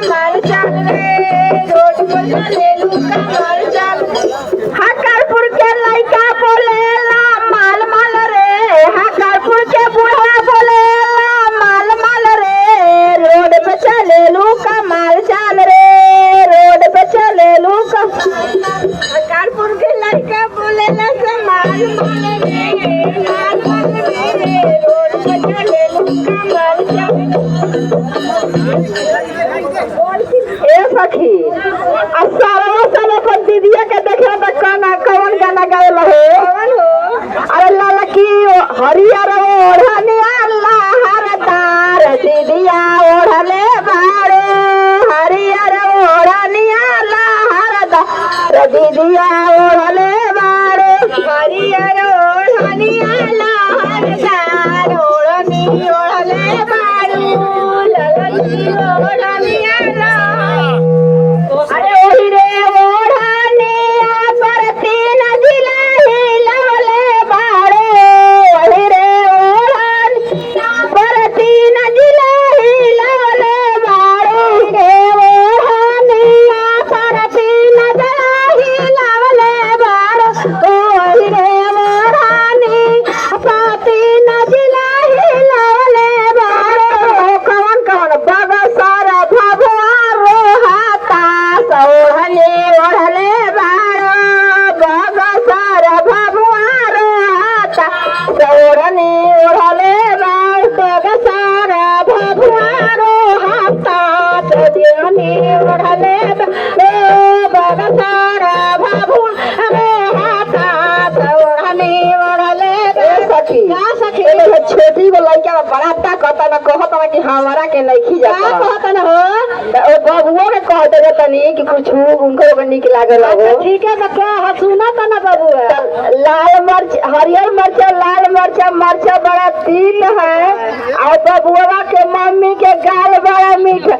कमल चाल रे रोड पर चलेलू कमल चाल। हकरपुर के लइका बोलेला माल माल रे, हकरपुर के बूढ़ा बोलेला माल माल रे, रोड पे चलेलू कमल चाल रे रोड पे चलेलू हकरपुर के लइका बोलेला माल माल रे माल माल रे, रोड पे चलेलू कमल चाल। ए सखी सारा को दीदिया के देखे तो कौन गाना गावेला हो? अरे ललकी हरियर ओढ़निया लहरदार दीदिया ओढ़ले बाड़े, हरियर ओढ़निया लहरदार दीदिया ओढ़ले बाड़े, हरियर ओढ़निया लहरदार ओढ़नी ओढ़ले बाड़ू ललकी ओढ़निया। अरे ओही रे ओढ़निया पर तीन जिला हिलवले बाड़े, ओही रे ओढ़निया पर तीन जिला हिलवले बाड़े, रे ओढ़निया पर तीन जिला हिलवले बाड़े, ओही रे ओढ़निया पर तीन जिला हिलवले बाड़े। कौन कौन बगसर भभुआ रोहता ओढ़ले ओढ़ले बाड़ो, बगसर भभुआ रोहता ओढ़ले ओढ़ले बाड़ो, बगसर भभुआ रोहता ओढ़ले ओढ़ले बाड़ो, बगसर भभुआ रोहता ओढ़ले ओढ़ले सखी छोटी को लड़का बड़ा कहता ना कहता ना कि हमारा के नहीं जाता कहता ना हो बबुओ के कह दे तनी कि कुछ उनको निक लागल हो। ठीक है तो कह सुना तो ना बबुआ। लाल मिर्च हरियर मिर्च लाल मिर्च मर्चा बड़ा तीत है और बबुआ के मम्मी के गाल बड़ा मीठा